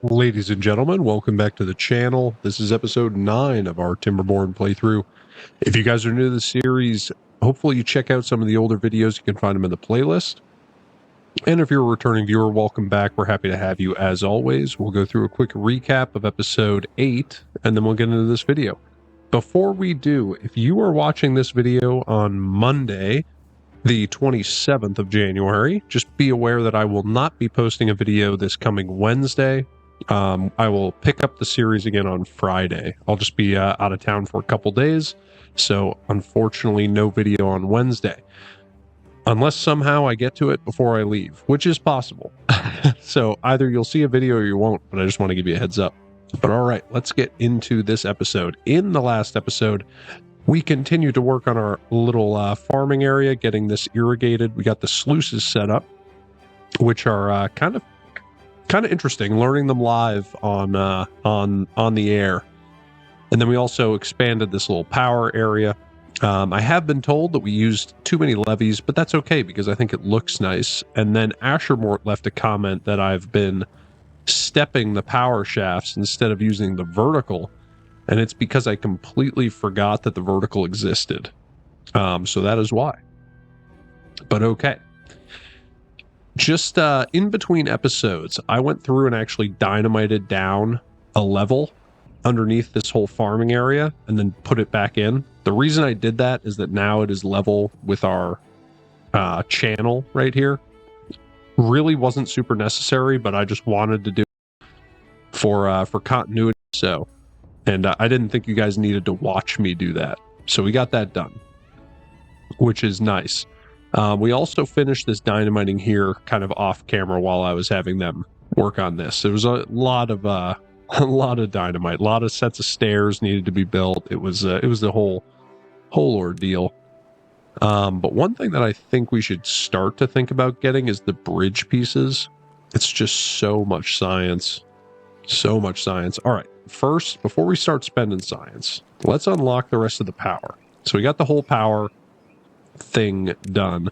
Ladies and gentlemen, welcome back to the channel. This is episode 9 of our Timberborn playthrough. If you guys are new to the series, hopefully you check out some of the older videos. You can find them in the playlist. And if you're a returning viewer, welcome back. We're happy to have you as always. We'll go through a quick recap of episode 8, and then we'll get into this video. Before we do, if you are watching this video on Monday, the 27th of January, just be aware that I will not be posting a video this coming Wednesday. I will pick up the series again on Friday. I'll just be out of town for a couple days, so unfortunately no video on Wednesday. Unless somehow I get to it before I leave, which is possible. So either you'll see a video or you won't, but I just want to give you a heads up. But all right, let's get into this episode. In the last episode, we continued to work on our little farming area, getting this irrigated. We got the sluices set up, which are kind of interesting, learning them live on the air. And then we also expanded this little power area. I have been told that we used too many levees, but that's okay because I think it looks nice. And then Ashermort left a comment that I've been stepping the power shafts instead of using the vertical, and it's because I completely forgot that the vertical existed. So that is why. But okay. Just in between episodes, I went through and actually dynamited down a level underneath this whole farming area and then put it back in. The reason I did that is that now it is level with our channel right here. Really wasn't super necessary, but I just wanted to do it for continuity. So, and I didn't think you guys needed to watch me do that. So we got that done, which is nice. We also finished this dynamiting here kind of off camera while I was having them work on this. There was a lot of dynamite, a lot of sets of stairs needed to be built. It was the whole ordeal. But one thing that I think we should start to think about getting is the bridge pieces. It's just so much science. So much science. All right, first, before we start spending science, let's unlock the rest of the power. So we got the whole power thing done.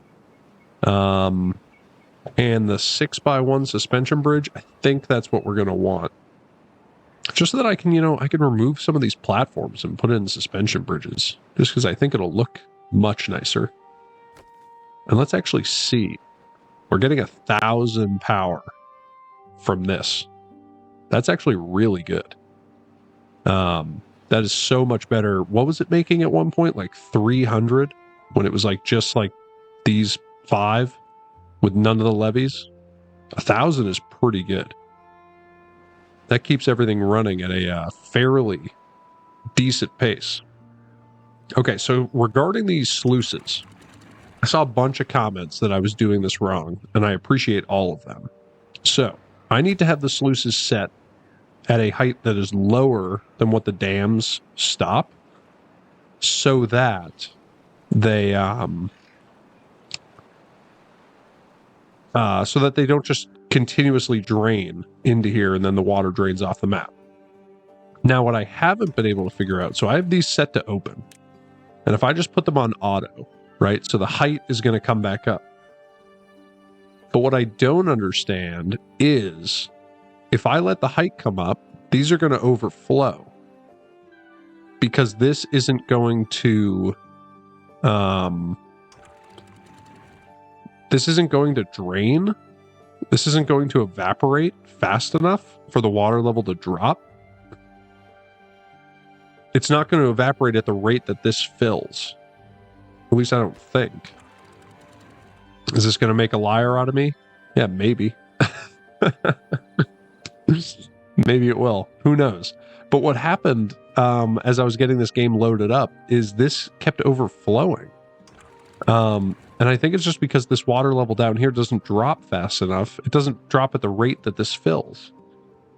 And the 6x1 suspension bridge, I think that's what we're going to want. Just so that I can, I can remove some of these platforms and put in suspension bridges. Just because I think it'll look much nicer. And let's actually see. We're getting 1,000 power from this. That's actually really good. That is so much better. What was it making at one point? Like 300? When it was like just like these 5 with none of the levies? 1,000 is pretty good. That keeps everything running at a fairly decent pace. Okay, so regarding these sluices, I saw a bunch of comments that I was doing this wrong, and I appreciate all of them. So, I need to have the sluices set at a height that is lower than what the dams stop, so that they don't just continuously drain into here and then the water drains off the map. Now, what I haven't been able to figure out, so I have these set to open, and if I just put them on auto, right, so the height is going to come back up. But what I don't understand is if I let the height come up, these are going to overflow because this isn't going to this isn't going to drain. This isn't going to evaporate fast enough for the water level to drop. It's not going to evaporate at the rate that this fills. At least I don't think. Is this going to make a liar out of me? Yeah, maybe. Maybe it will. Who knows? But what happened as I was getting this game loaded up is this kept overflowing. And I think it's just because this water level down here doesn't drop fast enough. It doesn't drop at the rate that this fills.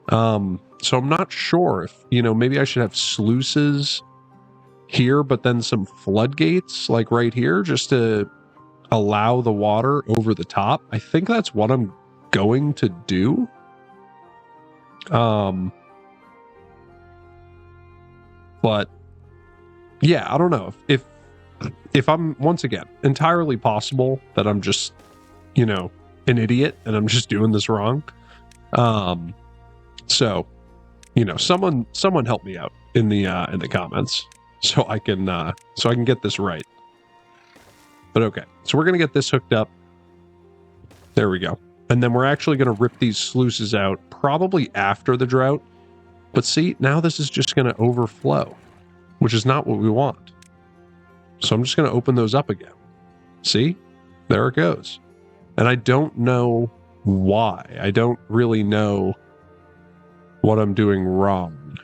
So I'm not sure if, maybe I should have sluices here, but then some floodgates like right here just to allow the water over the top. I think that's what I'm going to do. But yeah, I don't know if I'm, once again, entirely possible that I'm just, an idiot and I'm just doing this wrong. So, someone help me out in the comments so I can get this right. But okay, so we're gonna get this hooked up. There we go. And then we're actually gonna rip these sluices out probably after the drought. But see, now this is just gonna overflow, which is not what we want. So I'm just gonna open those up again. See? There it goes. And I don't know why. I don't really know what I'm doing wrong.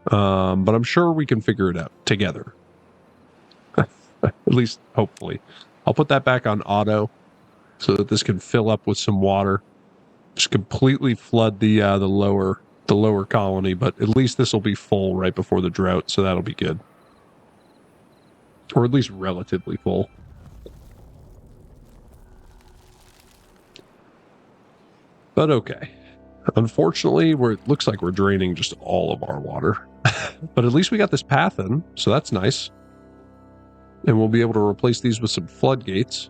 But I'm sure we can figure it out together. At least, hopefully. I'll put that back on auto so that this can fill up with some water. Just completely flood the lower colony, but at least this will be full right before the drought, so that'll be good. Or at least relatively full. But okay. Unfortunately, it looks like we're draining just all of our water. But at least we got this path in, so that's nice. And we'll be able to replace these with some floodgates.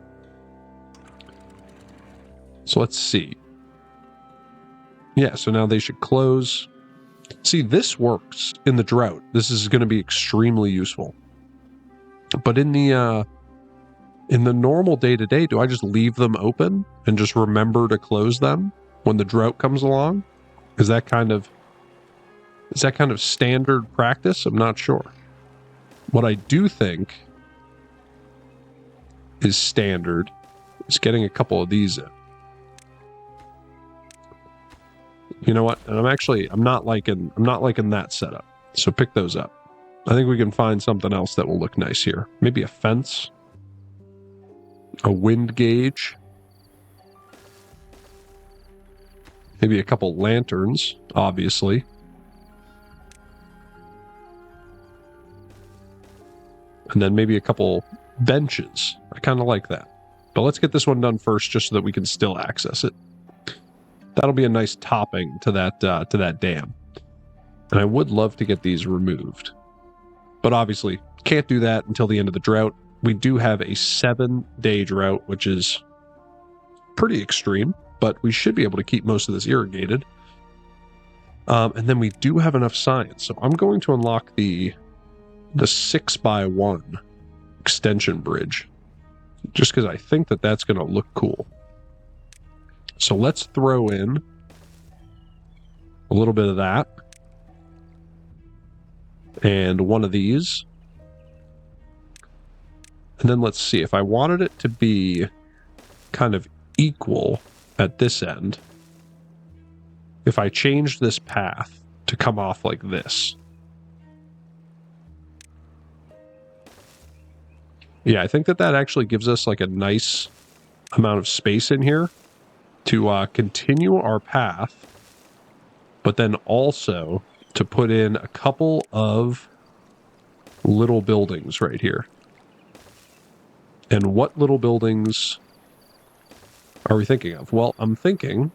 So let's see. Yeah, so now they should close. See, this works in the drought. This is going to be extremely useful. But in the normal day-to-day, do I just leave them open and just remember to close them when the drought comes along? Is that kind of standard practice? I'm not sure. What I do think is standard is getting a couple of these in. You know what? And I'm not liking that setup. So pick those up. I think we can find something else that will look nice here. Maybe a fence, a wind gauge, maybe a couple lanterns, obviously. And then maybe a couple benches. I kind of like that. But let's get this one done first just so that we can still access it. That'll be a nice topping to that dam. And I would love to get these removed. But obviously, can't do that until the end of the drought. We do have a 7-day drought, which is pretty extreme, but we should be able to keep most of this irrigated. And then we do have enough science. So I'm going to unlock the 6x1 extension bridge, just because I think that that's going to look cool. So let's throw in a little bit of that and one of these. And then let's see, if I wanted it to be kind of equal at this end, if I changed this path to come off like this. Yeah, I think that actually gives us like a nice amount of space in here to continue our path, but then also to put in a couple of little buildings right here. And what little buildings are we thinking of? Well, I'm thinking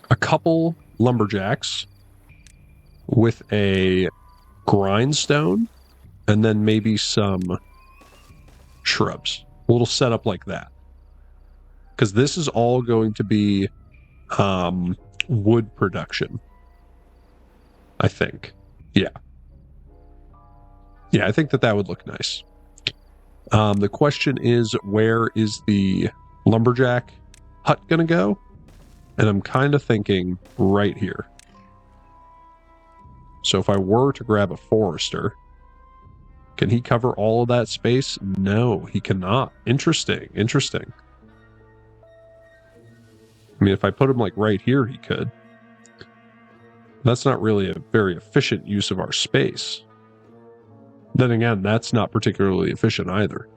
a couple lumberjacks with a grindstone and then maybe some shrubs. A little setup like that. Because this is all going to be wood production, I think. Yeah. Yeah, I think that would look nice. The question is, where is the lumberjack hut going to go? And I'm kind of thinking right here. So if I were to grab a forester, can he cover all of that space? No, he cannot. Interesting. I mean, if I put him like right here, he could. That's not really a very efficient use of our space. Then again, that's not particularly efficient either.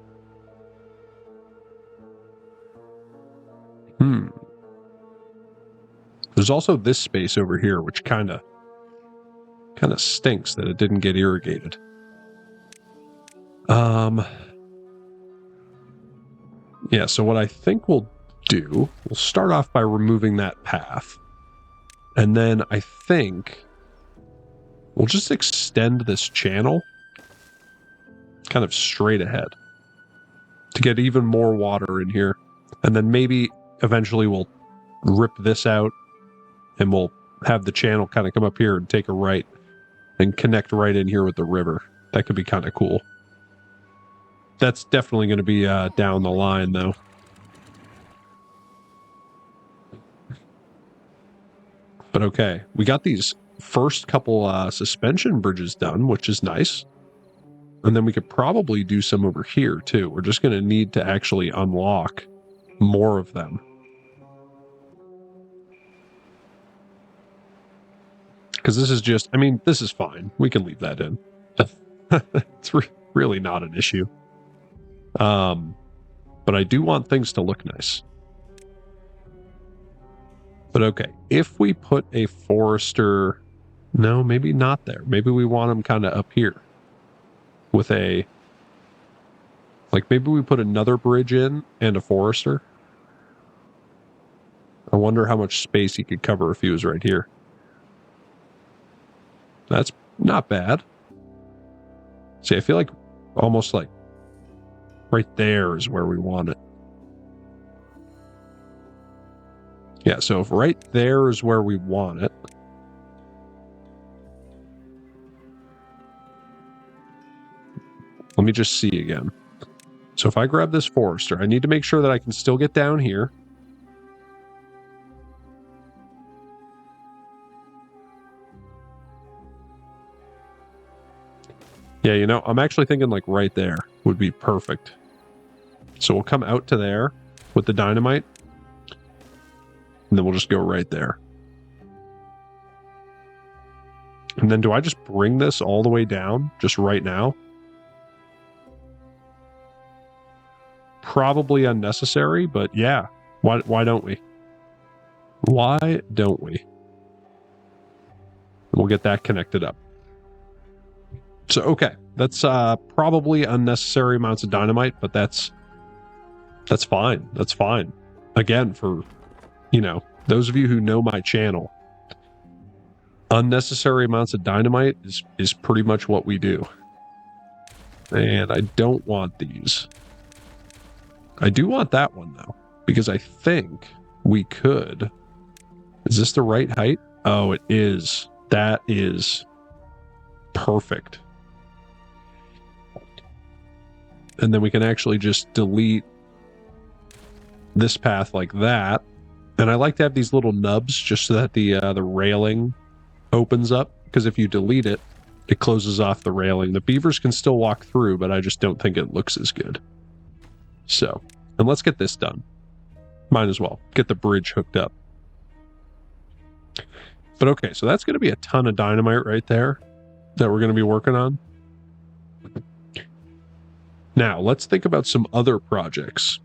There's also this space over here, which kind of stinks that it didn't get irrigated. Yeah, so what I think we'll do, we'll start off by removing that path. And then I think we'll just extend this channel kind of straight ahead to get even more water in here. And then maybe eventually we'll rip this out, and we'll have the channel kind of come up here and take a right and connect right in here with the river. That could be kind of cool. That's definitely going to be down the line, though. But okay, we got these first couple suspension bridges done, which is nice. And then we could probably do some over here, too. We're just going to need to actually unlock more of them. Because this is just, I mean, this is fine. We can leave that in. It's really not an issue. But I do want things to look nice. But okay, if we put a forester... No, maybe not there. Maybe we want them kind of up here. With a... Like, maybe we put another bridge in and a forester. I wonder how much space he could cover if he was right here. That's not bad. See, I feel like almost like right there is where we want it. Yeah, so if right there is where we want it. Let me just see again. So if I grab this forester, I need to make sure that I can still get down here. Yeah, you know, I'm actually thinking like right there would be perfect. So we'll come out to there with the dynamite. And then we'll just go right there. And then do I just bring this all the way down just right now? Probably unnecessary, but yeah. Why don't we? Why don't we? We'll get that connected up. So, okay. That's probably unnecessary amounts of dynamite, but that's fine. That's fine. Again, for, you know, those of you who know my channel, unnecessary amounts of dynamite is pretty much what we do. And I don't want these. I do want that one, though, because I think we could... Is this the right height? Oh, it is. That is perfect. And then we can actually just delete this path like that. And I like to have these little nubs just so that the railing opens up, because if you delete it, it closes off the railing. The beavers can still walk through, but I just don't think it looks as good. So, and let's get this done. Might as well get the bridge hooked up. But okay, so that's going to be a ton of dynamite right there that we're going to be working on. Now, let's think about some other projects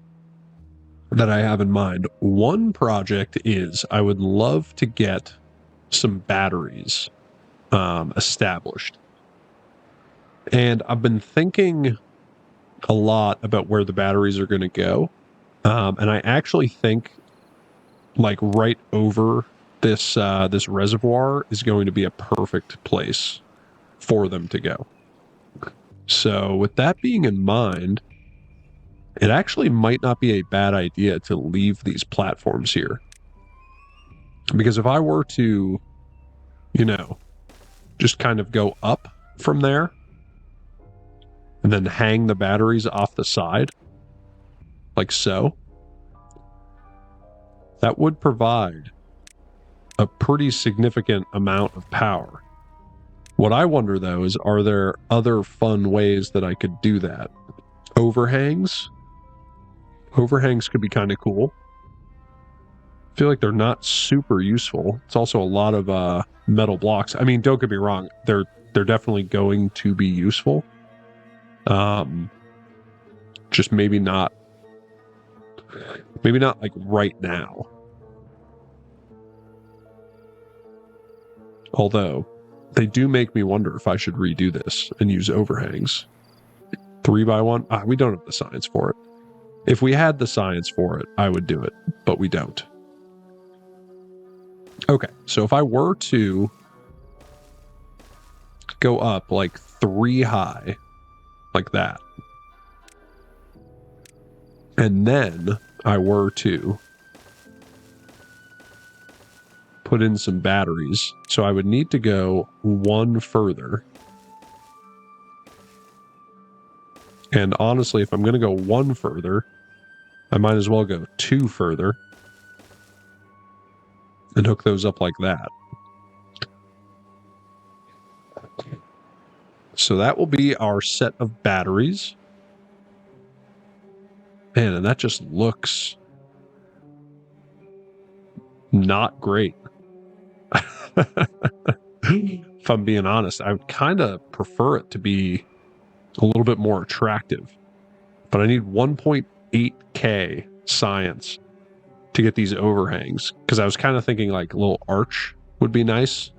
that I have in mind. One project is I would love to get some batteries established. And I've been thinking a lot about where the batteries are going to go. And I actually think like right over this this reservoir is going to be a perfect place for them to go. So with that being in mind, it actually might not be a bad idea to leave these platforms here. Because if I were to, you know, just kind of go up from there and then hang the batteries off the side, like so, that would provide a pretty significant amount of power. What I wonder, though, is are there other fun ways that I could do that? Overhangs? Overhangs could be kind of cool. I feel like they're not super useful. It's also a lot of metal blocks. I mean, don't get me wrong. They're definitely going to be useful. Just maybe not like right now. Although, they do make me wonder if I should redo this and use overhangs. 3x1? We don't have the science for it. If we had the science for it, I would do it, but we don't. Okay, so if I were to go up like 3 high, like that, and then I were to put in some batteries. So I would need to go one further. And honestly, if I'm going to go one further, I might as well go two further and hook those up like that. So that will be our set of batteries. Man, and that just looks not great. If I'm being honest, I would kind of prefer it to be a little bit more attractive. But I need 1.8K science to get these overhangs, because I was kind of thinking like a little arch would be nice.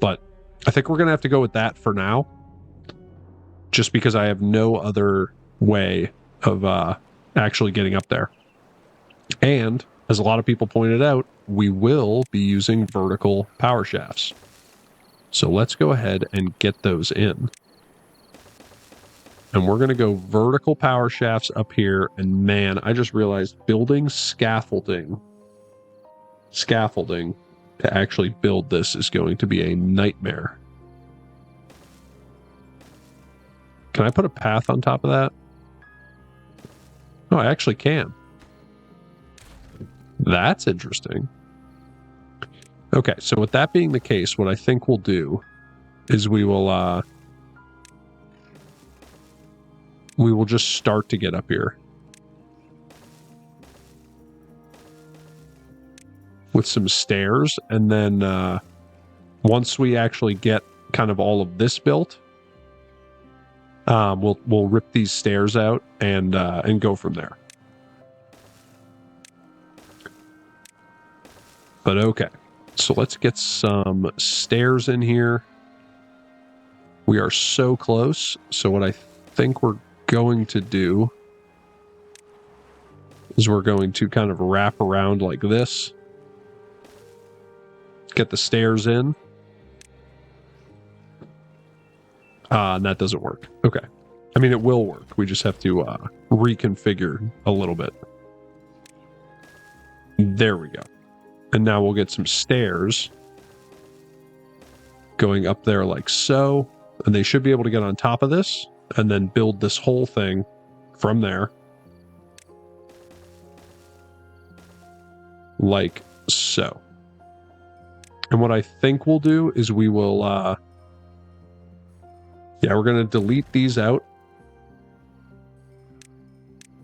But I think we're going to have to go with that for now, just because I have no other way of actually getting up there. And as a lot of people pointed out, we will be using vertical power shafts. So let's go ahead and get those in. And we're going to go vertical power shafts up here. And man, I just realized building scaffolding to actually build this is going to be a nightmare. Can I put a path on top of that? Oh, I actually can. That's interesting. Okay, so with that being the case, what I think we'll do is we will just start to get up here with some stairs, and then once we actually get kind of all of this built, we'll rip these stairs out and go from there. But okay, so let's get some stairs in here. We are so close. So what I think we're going to do is we're going to kind of wrap around like this. Get the stairs in. And that doesn't work. Okay. I mean, it will work. We just have to reconfigure a little bit. There we go. And now we'll get some stairs going up there like so. And they should be able to get on top of this and then build this whole thing from there. Like so. And what I think we'll do is we will, we're going to delete these out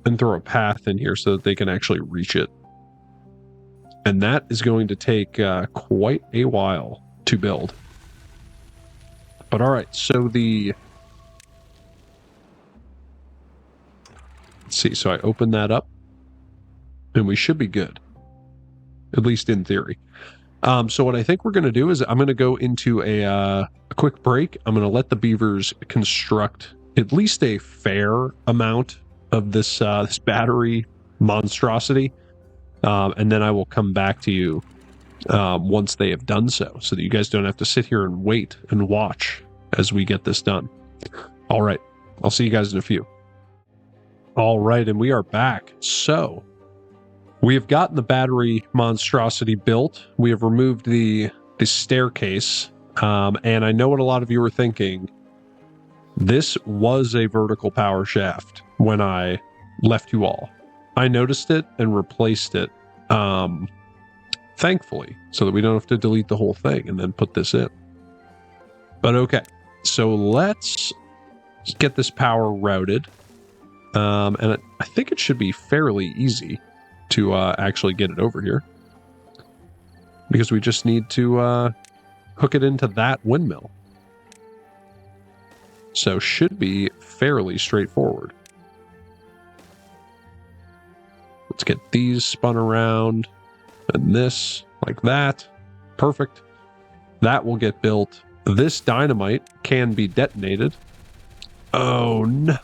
and throw a path in here so that they can actually reach it. And that is going to take quite a while to build. But all right, so let's see, so I open that up and we should be good, at least in theory. So what I think we're going to do is I'm going to go into a quick break. I'm going to let the beavers construct at least a fair amount of this battery monstrosity. And then I will come back to you once they have done so that you guys don't have to sit here and wait and watch as we get this done. All right. I'll see you guys in a few. All right. And we are back. So we have gotten the battery monstrosity built. We have removed the staircase. And I know what a lot of you were thinking. This was a vertical power shaft when I left you all. I noticed it and replaced it, thankfully, so that we don't have to delete the whole thing and then put this in. But okay, so let's get this power routed. And I think it should be fairly easy to actually get it over here, because we just need to hook it into that windmill. So should be fairly straightforward. Let's get these spun around and this like that. Perfect. That will get built. This dynamite can be detonated. Oh no.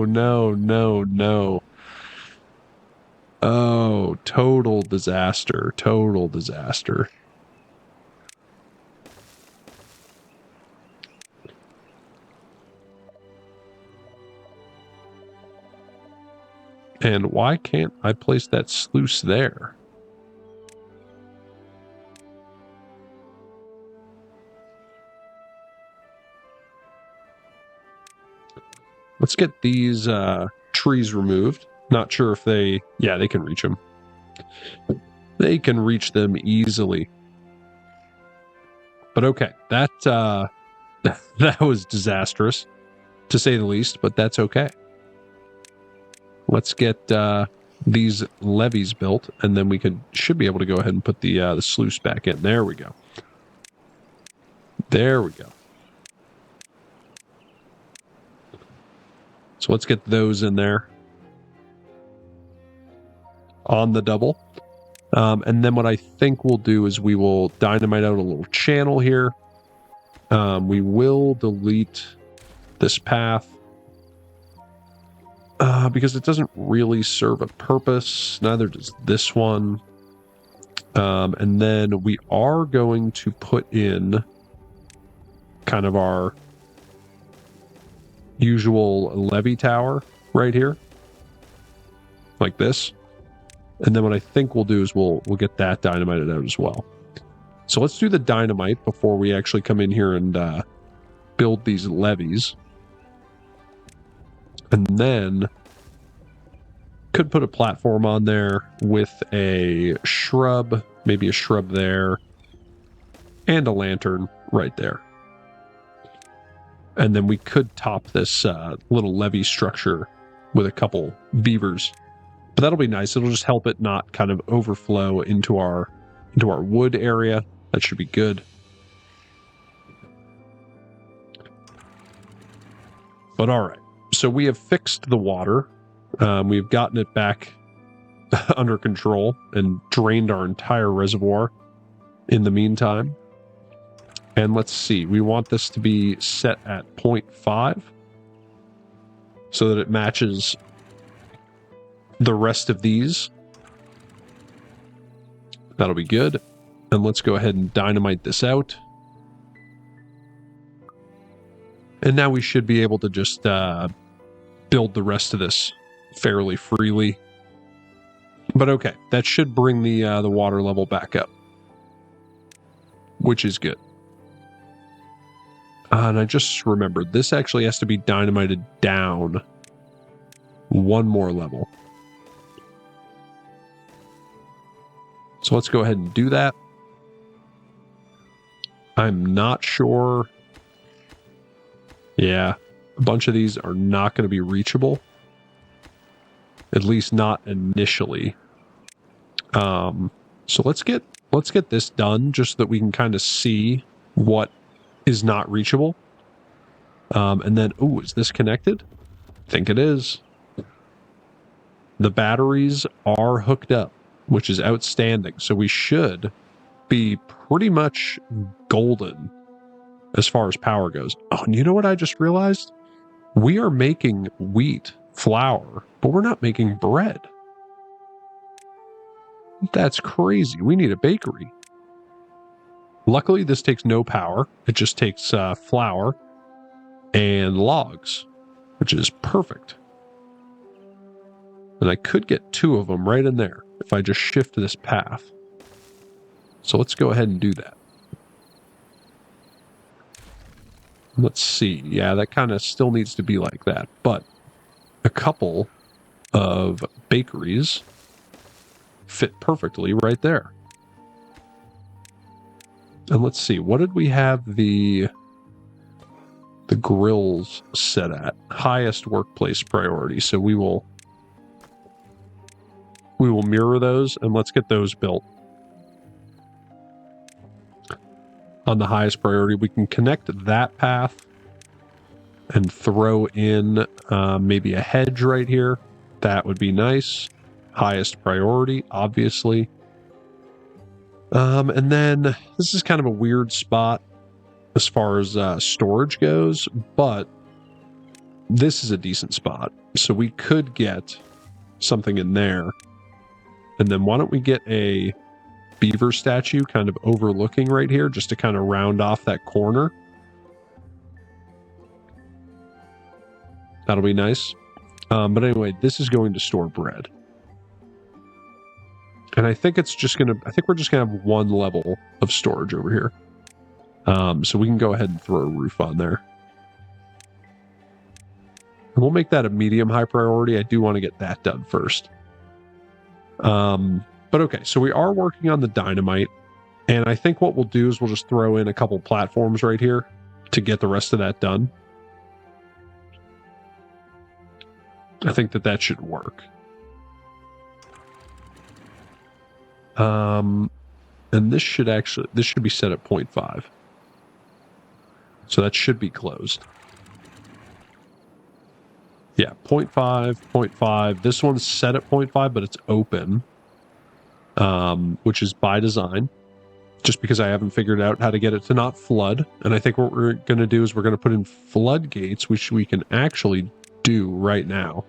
No. Oh, total disaster. Total disaster. And why can't I place that sluice there? Let's get these trees removed. Not sure if they can reach them. They can reach them easily. But okay, that that was disastrous, to say the least, but that's okay. Let's get these levees built, and then we should be able to go ahead and put the sluice back in. There we go. There we go. So let's get those in there on the double. And then what I think we'll do is we will dynamite out a little channel here. We will delete this path because it doesn't really serve a purpose. Neither does this one. And then we are going to put in kind of our usual levee tower right here, like this. And then what I think we'll do is we'll get that dynamited out as well. So let's do the dynamite before we actually come in here and build these levees. And then could put a platform on there with a shrub, maybe a shrub there, and a lantern right there. And then we could top this little levee structure with a couple beavers. But that'll be nice. It'll just help it not kind of overflow into our wood area. That should be good. But all right. So we have fixed the water. We've gotten it back under control and drained our entire reservoir in the meantime. And let's see. We want this to be set at 0.5 so that it matches the rest of these. That'll be good. And let's go ahead and dynamite this out. And now we should be able to just build the rest of this fairly freely. But okay, that should bring the water level back up, which is good. And I just remembered, this actually has to be dynamited down one more level. So let's go ahead and do that. I'm not sure. Yeah, a bunch of these are not going to be reachable. At least not initially. So let's get this done just so that we can kind of see what is not reachable. And then, ooh, is this connected? I think it is. The batteries are hooked up, which is outstanding. So we should be pretty much golden as far as power goes. Oh, and you know what I just realized? We are making wheat flour, but we're not making bread. That's crazy. We need a bakery. Luckily, this takes no power. It just takes flour and logs, which is perfect. And I could get 2 of them right in there if I just shift this path. So let's go ahead and do that. Let's see. Yeah, that kind of still needs to be like that. But a couple of bakeries fit perfectly right there. And let's see. What did we have the grills set at? Highest workplace priority. So we will mirror those, and let's get those built. On the highest priority, we can connect that path and throw in maybe a hedge right here. That would be nice. Highest priority, obviously. And then this is kind of a weird spot as far as storage goes, but this is a decent spot. So we could get something in there. And then why don't we get a beaver statue kind of overlooking right here just to kind of round off that corner. That'll be nice. But anyway, this is going to store bread. And I think it's just I think we're just gonna have one level of storage over here. So we can go ahead and throw a roof on there. And we'll make that a medium high priority. I do want to get that done first. But okay, so we are working on the dynamite. And I think what we'll do is we'll just throw in a couple platforms right here to get the rest of that done. I think that should work. And this should be set at 0.5. So that should be closed. Yeah, 0.5, 0.5. This one's set at 0.5, but it's open, which is by design, just because I haven't figured out how to get it to not flood. And I think what we're going to do is we're going to put in floodgates, which we can actually do right now.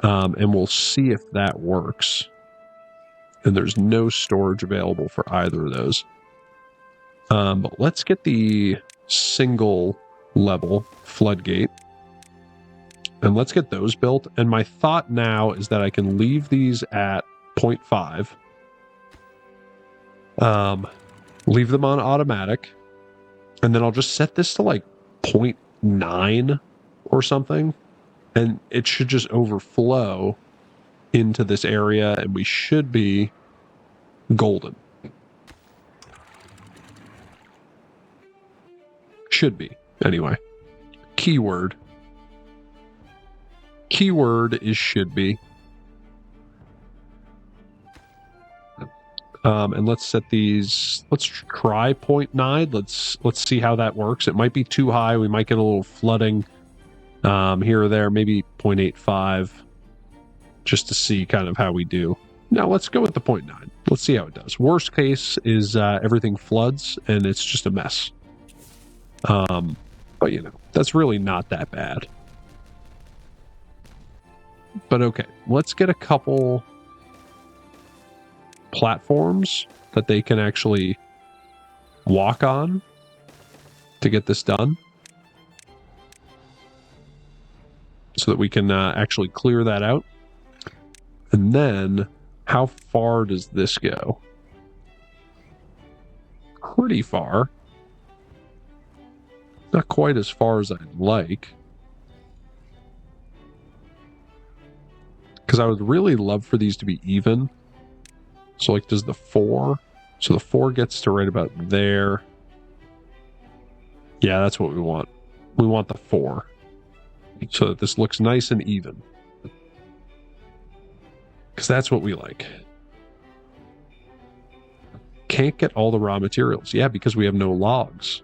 And we'll see if that works. And there's no storage available for either of those. But let's get the single level floodgate. And let's get those built. And my thought now is that I can leave these at 0.5. Leave them on automatic. And then I'll just set this to like 0.9 or something. And it should just overflow into this area. And we should be golden. Should be. Anyway. Keyword. Keyword is should be. And let's set these, let's try 0.9. Let's see how that works. It might be too high. We might get a little flooding here or there, maybe 0.85, just to see kind of how we do. Now let's go with the 0.9. Let's see how it does. Worst case is everything floods and it's just a mess. But you know, that's really not that bad. But okay, let's get a couple platforms that they can actually walk on to get this done, so that we can actually clear that out. And then how far does this go? Pretty far. Not quite as far as I'd like. Because I would really love for these to be even. So like, does the 4? So the 4 gets to right about there. Yeah, that's what we want. We want the 4. So that this looks nice and even. Because that's what we like. Can't get all the raw materials. Yeah, because we have no logs.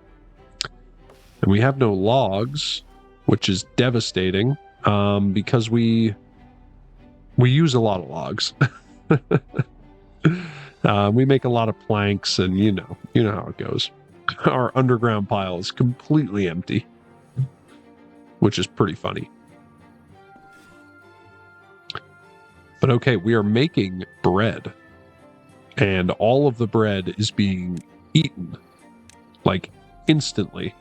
And we have no logs, which is devastating, because we use a lot of logs. We make a lot of planks, and you know how it goes. Our underground pile is completely empty, which is pretty funny. But okay, we are making bread, and all of the bread is being eaten, like instantly,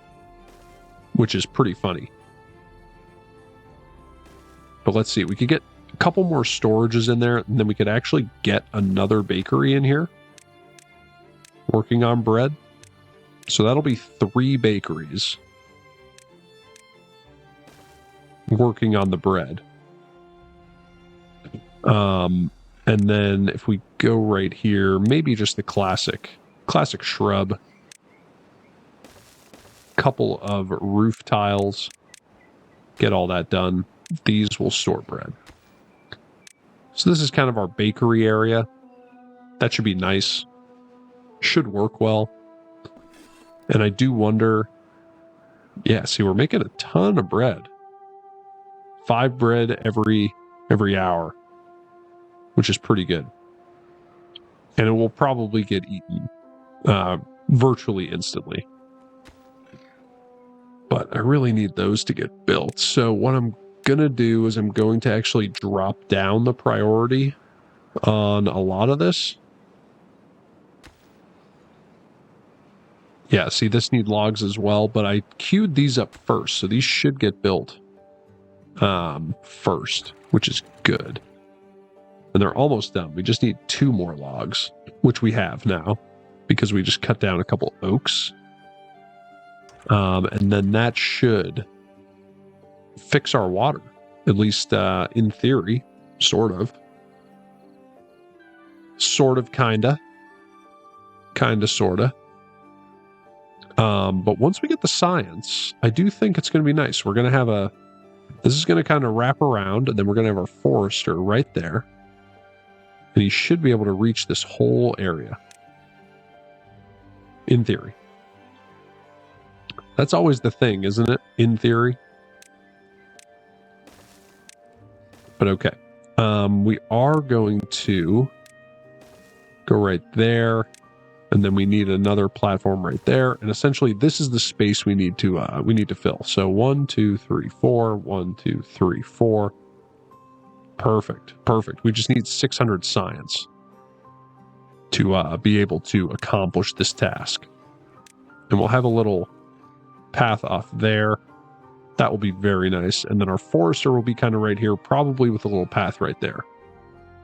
which is pretty funny. But let's see, we could get a couple more storages in there, and then we could actually get another bakery in here working on bread. So that'll be 3 bakeries working on the bread. And then if we go right here, maybe just the classic shrub, couple of roof tiles, get all that done. These will store bread. So this is kind of our bakery area. That should be nice. Should work well. And I do wonder, yeah, see, we're making a ton of bread. 5 bread every hour, which is pretty good. And it will probably get eaten virtually instantly. But I really need those to get built. So what I'm going to do is I'm going to actually drop down the priority on a lot of this. Yeah, see, this need logs as well, but I queued these up first, so these should get built. first, which is good. And they're almost done. We just need 2 more logs, which we have now because we just cut down a couple oaks. And then that should fix our water, at least in theory, sort of. Sort of, kinda, sorta. But once we get the science, I do think it's going to be nice. We're going to have this is going to kind of wrap around, and then we're going to have our forester right there. And he should be able to reach this whole area. In theory. That's always the thing, isn't it? In theory. But okay. We are going to go right there. And then we need another platform right there. And essentially, this is the space we need to fill. So 1, 2, 3, 4. 1, 2, 3, 4. Perfect. We just need 600 science to be able to accomplish this task. And we'll have a little path off there. That will be very nice. And then our forester will be kind of right here, probably with a little path right there.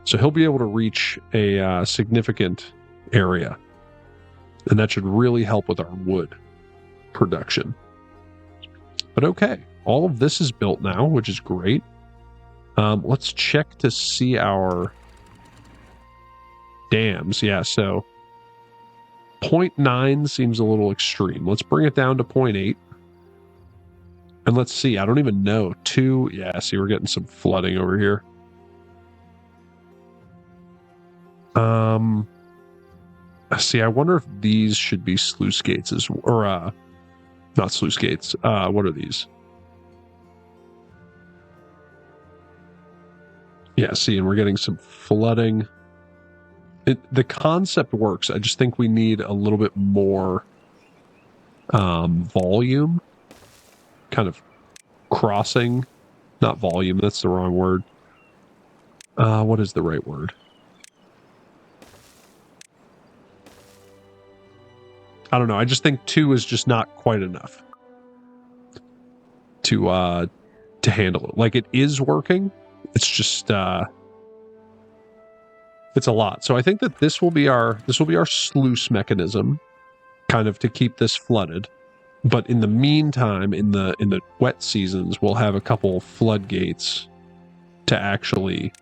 So he'll be able to reach a significant area. And that should really help with our wood production. But okay, all of this is built now, which is great. Let's check to see our dams. Yeah, so 0.9 seems a little extreme. Let's bring it down to 0.8. And let's see, I don't even know. 2, yeah, see, we're getting some flooding over here. See, I wonder if these should be sluice gates or not sluice gates. What are these? Yeah, see, and we're getting some flooding. The concept works. I just think we need a little bit more volume. Kind of crossing. Not volume, that's the wrong word. What is the right word? I don't know. I just think 2 is just not quite enough to handle it. Like, it is working. It's just it's a lot. So I think that this will be our sluice mechanism, kind of to keep this flooded. But in the meantime, in the wet seasons, we'll have a couple floodgates to actually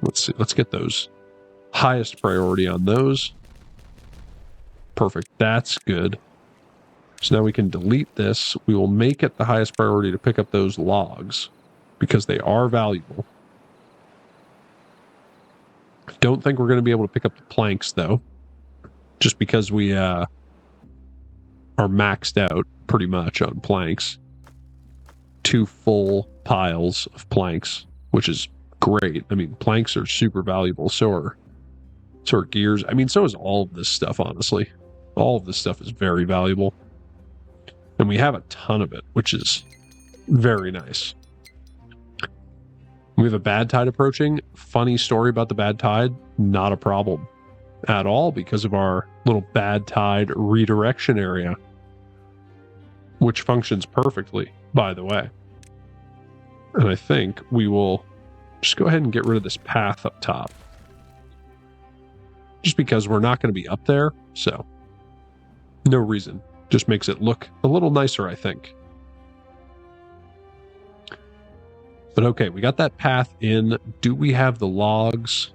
let's see. Let's get those. Highest priority on those. Perfect. That's good. So now we can delete this. We will make it the highest priority to pick up those logs because they are valuable. Don't think we're going to be able to pick up the planks, though, just because we are maxed out pretty much on planks. 2 full piles of planks, which is great. I mean, planks are super valuable. So are gears. I mean, so is all of this stuff, honestly. All of this stuff is very valuable. And we have a ton of it, which is very nice. We have a bad tide approaching. Funny story about the bad tide. Not a problem at all because of our little bad tide redirection area, which functions perfectly, by the way. And I think we will just go ahead and get rid of this path up top. Just because we're not going to be up there, so no reason. Just makes it look a little nicer, I think. But okay, we got that path in. Do we have the logs?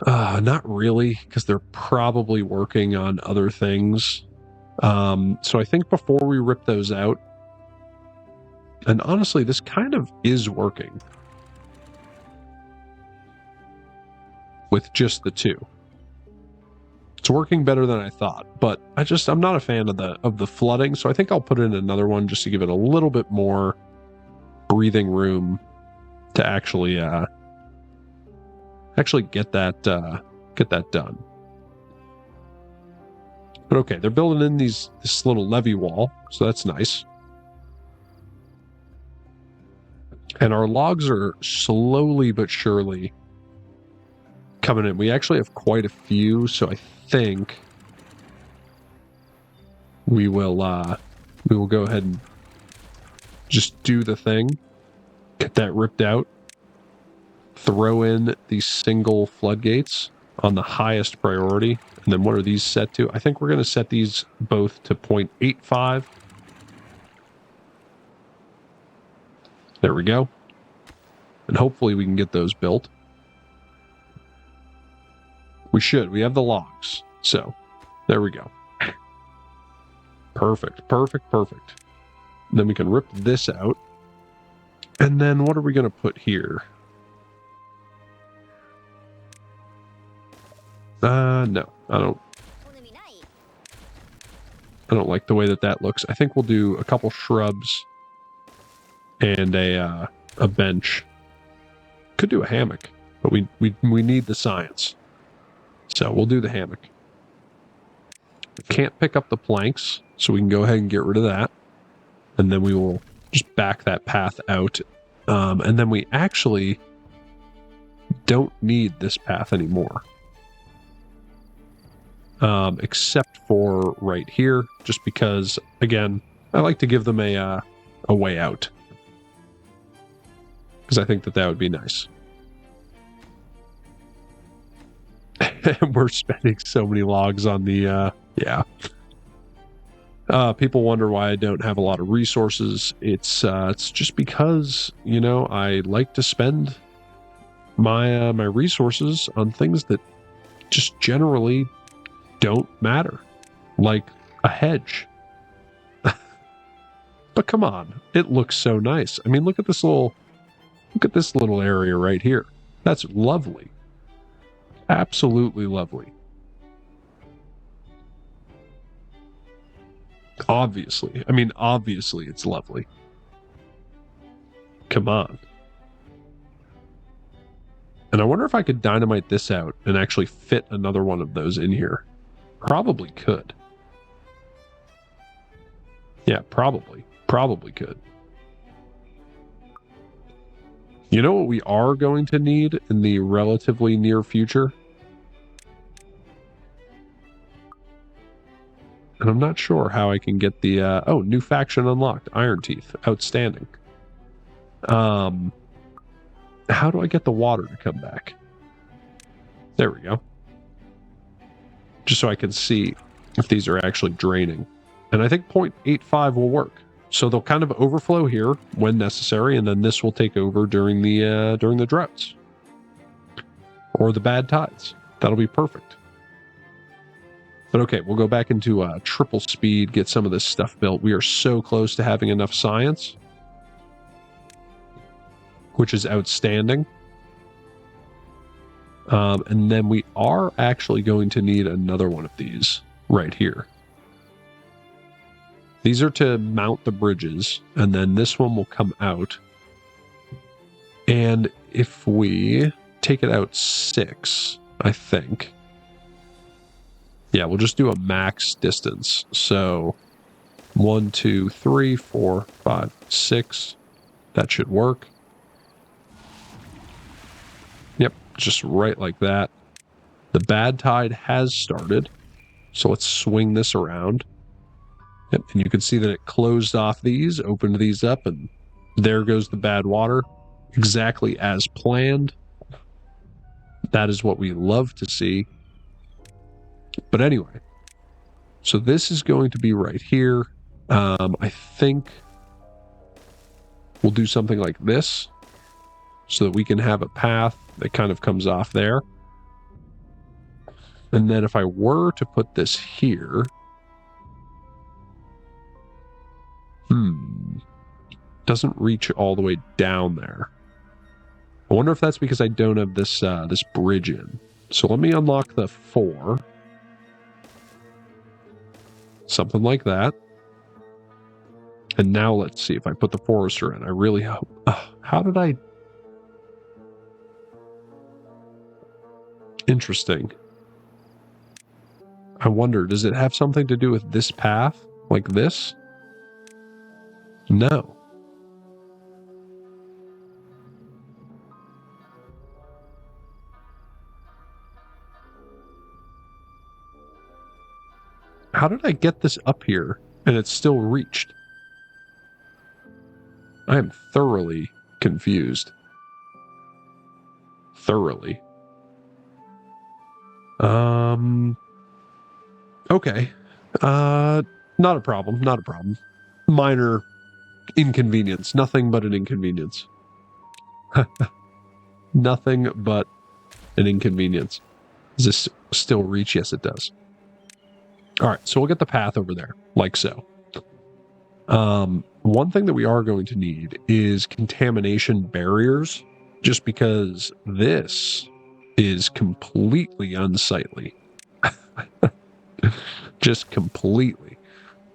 Not really, because they're probably working on other things. So I think before we rip those out, and honestly, this kind of is working with just the 2. It's working better than I thought, but I'm not a fan of the flooding, so I think I'll put in another one just to give it a little bit more breathing room to actually get that done. But okay, they're building in this little levee wall, so that's nice. And our logs are slowly but surely coming in. We actually have quite a few, so I think we will go ahead and just do the thing, get that ripped out, throw in these single floodgates on the highest priority. And then what are these set to? I think we're going to set these both to 0.85. There we go. And hopefully we can get those built. We should. We have the logs. So there we go. Perfect, perfect, perfect. Then we can rip this out. And then what are we going to put here? No, I don't like the way that looks. I think we'll do a couple shrubs and a bench. Could do a hammock, but we need the science. So we'll do the hammock. Can't pick up the planks, so we can go ahead and get rid of that. And then we will just back that path out. And then we actually don't need this path anymore. Except for right here, just because, again, I like to give them a way out. Because I think that would be nice. We're spending so many logs on the, yeah. People wonder why I don't have a lot of resources. It's just because, you know, I like to spend my resources on things that just generally don't matter, like a hedge. But come on, it looks so nice. I mean, look at this little area right here. That's lovely. Absolutely lovely. Obviously. I mean, obviously it's lovely. Come on. And I wonder if I could dynamite this out and actually fit another one of those in here. Probably could. Yeah, probably. Probably could. You know what we are going to need in the relatively near future? And I'm not sure how I can get the, oh, new faction unlocked. Iron Teeth. Outstanding. How do I get the water to come back? There we go. Just so I can see if these are actually draining. And I think 0.85 will work. So they'll kind of overflow here when necessary, and then this will take over during the droughts. Or the bad tides. That'll be perfect. But okay, we'll go back into triple speed, get some of this stuff built. We are so close to having enough science, which is outstanding. And then we are actually going to need another one of these right here. These are to mount the bridges, and then this one will come out. And if we take it out 6, I think. Yeah, we'll just do a max distance. So 1, 2, 3, 4, 5, 6. That should work. Yep, just right like that. The bad tide has started. So let's swing this around. Yep, and you can see that it closed off these, opened these up, and there goes the bad water. Exactly as planned. That is what we love to see. But anyway, so this is going to be right here. I think we'll do something like this so that we can have a path that kind of comes off there. And then if I were to put this here, doesn't reach all the way down there. I wonder if that's because I don't have this this bridge in. So let me unlock the 4. Something like that. And now let's see if I put the forester in. I really hope. How did I? Interesting. I wonder, does it have something to do with this path? Like this? No. How did I get this up here and it's still reached? I am thoroughly confused. Thoroughly. Okay. Not a problem. Not a problem. Minor inconvenience. Nothing but an inconvenience. Nothing but an inconvenience. Does this still reach? Yes, it does. All right, so we'll get the path over there, like so. One thing that we are going to need is contamination barriers, just because this is completely unsightly. Just completely.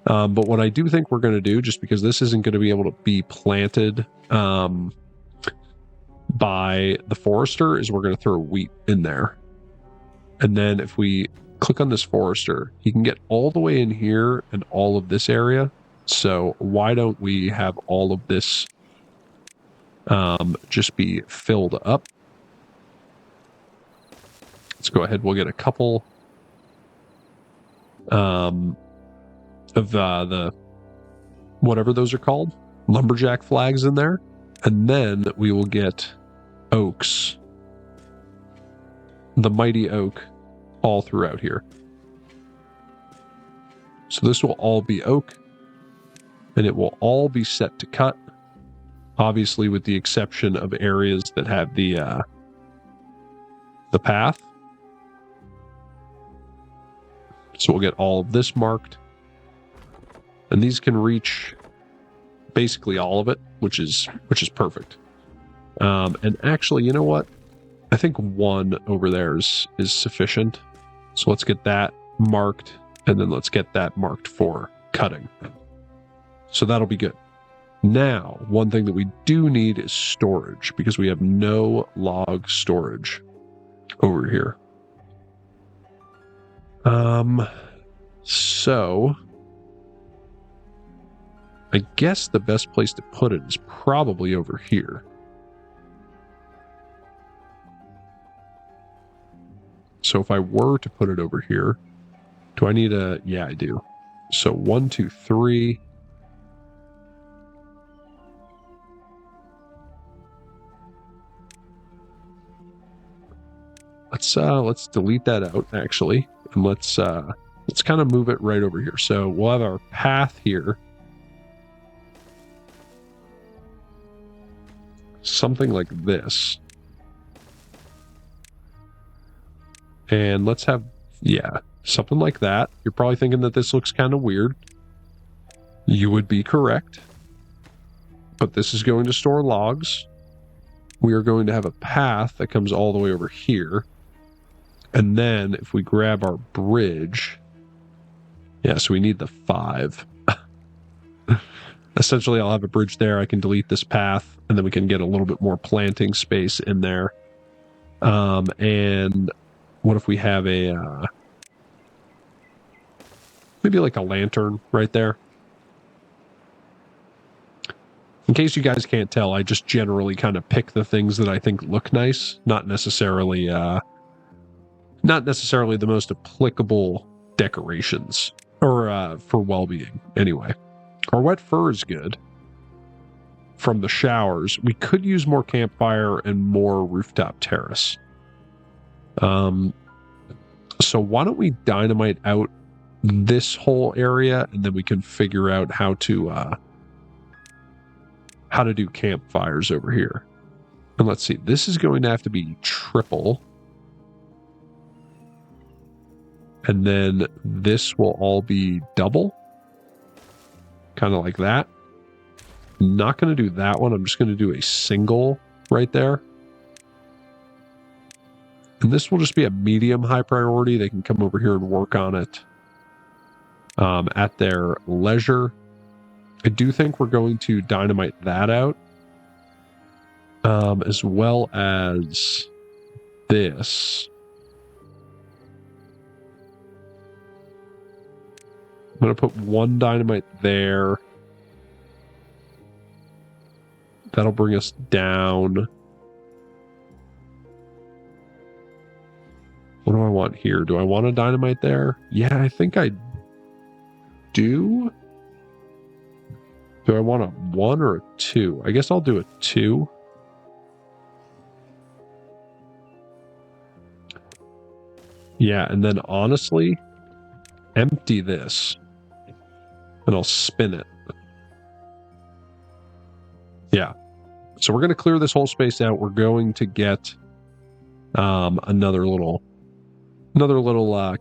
But what I do think we're going to do, just because this isn't going to be able to be planted by the forester, is we're going to throw wheat in there. And then if we click on this forester, he can get all the way in here and all of this area. So why don't we have all of this just be filled up? Let's go ahead. We'll get a couple of the whatever those are called, lumberjack flags in there. And then we will get oaks, the mighty oak, all throughout here. So this will all be oak, and it will all be set to cut, obviously with the exception of areas that have the path. So we'll get all of this marked, and these can reach basically all of it, which is perfect. And actually, you know what? I think one over there is sufficient. So let's get that marked, and then let's get that marked for cutting. So that'll be good. Now, one thing that we do need is storage, because we have no log storage over here. So I guess the best place to put it is probably over here. So if I were to put it over here, do I need a... Yeah, I do. So 1, 2, 3. Let's delete that out, actually, and let's kind of move it right over here. So we'll have our path here, something like this, and let's have, yeah, something like that. You're probably thinking that this looks kind of weird. You would be correct, but this is going to store logs. We are going to have a path that comes all the way over here. And then if we grab our bridge, yeah, so we need the 5. Essentially, I'll have a bridge there. I can delete this path, and then we can get a little bit more planting space in there. And what if we have a, maybe like a lantern right there? In case you guys can't tell, I just generally kind of pick the things that I think look nice, not necessarily the most applicable decorations, or for well-being anyway. Our wet fur is good from the showers. We could use more campfire and more rooftop terrace. So why don't we dynamite out this whole area, and then we can figure out how to do campfires over here. And let's see, this is going to have to be triple. And then this will all be double. Kind of like that. Not going to do that one. I'm just going to do a single right there. And this will just be a medium high priority. They can come over here and work on it at their leisure. I do think we're going to dynamite that out. As well as this. I'm going to put one dynamite there. That'll bring us down. What do I want here? Do I want a dynamite there? Yeah, I think I do I want a 1 or a 2? I guess I'll do a 2. Yeah, and then honestly, empty this. And I'll spin it. Yeah. So we're going to clear this whole space out. We're going to get another little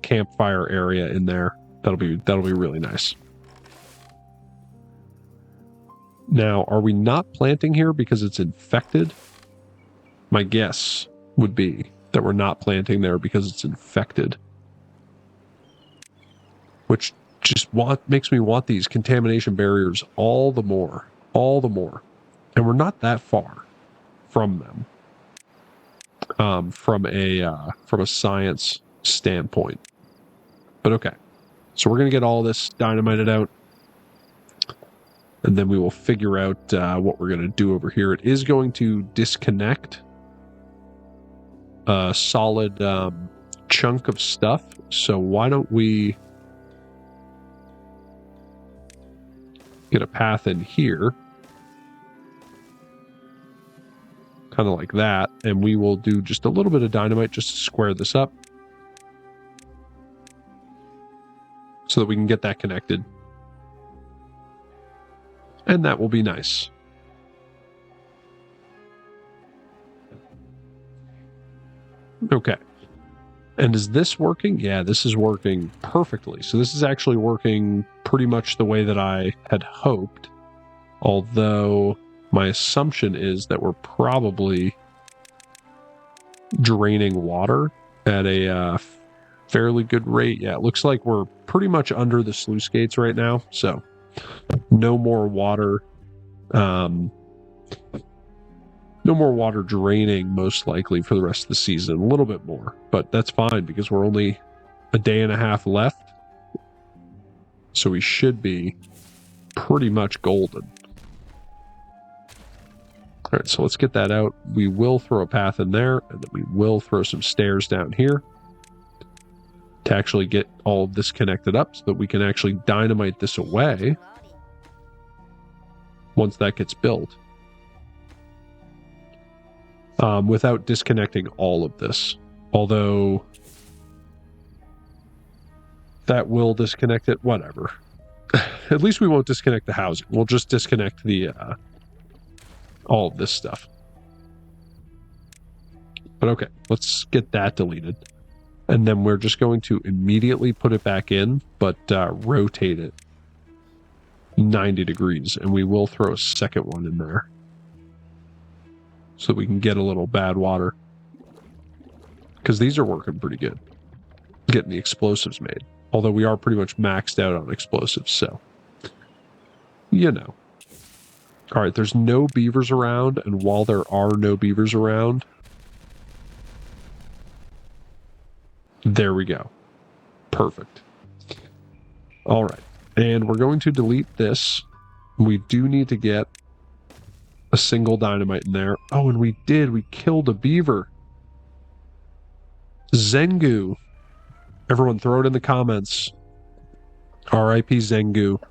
campfire area in there. That'll be really nice. Now, are we not planting here because it's infected? My guess would be that we're not planting there because it's infected. Which just makes me want these contamination barriers all the more. And we're not that far from them from a science standpoint. But okay. So we're going to get all this dynamited out. And then we will figure out what we're going to do over here. It is going to disconnect a solid chunk of stuff. So why don't we get a path in here? Kind of like that. And we will do just a little bit of dynamite just to square this up. So that we can get that connected. And that will be nice. Okay. And is this working? Yeah, this is working perfectly. So this is actually working pretty much the way that I had hoped. Although my assumption is that we're probably draining water at a fairly good rate. Yeah, it looks like we're pretty much under the sluice gates right now. So no more water. No more water draining, most likely, for the rest of the season. A little bit more, but that's fine because we're only a day and a half left. So we should be pretty much golden. All right, so let's get that out. We will throw a path in there, and then we will throw some stairs down here to actually get all of this connected up so that we can actually dynamite this away once that gets built. Without disconnecting all of this. Although that will disconnect it, whatever. At least we won't disconnect the housing. We'll just disconnect the all of this stuff. But okay, let's get that deleted. And then we're just going to immediately put it back in, but rotate it 90 degrees. And we will throw a second one in there so that we can get a little bad water. Because these are working pretty good. Getting the explosives made. Although we are pretty much maxed out on explosives, so you know. All right, there's no beavers around, and while there are no beavers around, there we go. Perfect. All right, and we're going to delete this. We do need to get a single dynamite in there. Oh, and we killed a beaver. Zengu. Everyone throw it in the comments. R.I.P. Zengu.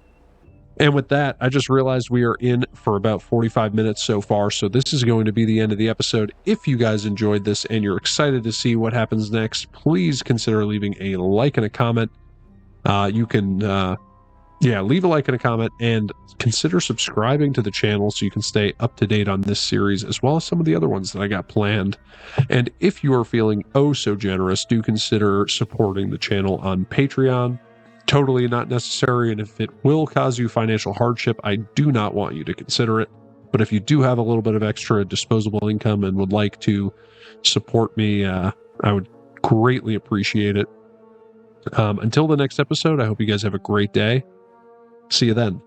And with that, I just realized we are in for about 45 minutes so far, so this is going to be the end of the episode. If you guys enjoyed this and you're excited to see what happens next, please consider leaving a like and a comment. You can leave a like and a comment, and consider subscribing to the channel so you can stay up to date on this series as well as some of the other ones that I got planned. And if you are feeling oh so generous, do consider supporting the channel on Patreon. Totally not necessary, and if it will cause you financial hardship, I do not want you to consider it. But if you do have a little bit of extra disposable income and would like to support me, I would greatly appreciate it. Until the next episode, I hope you guys have a great day. See you then.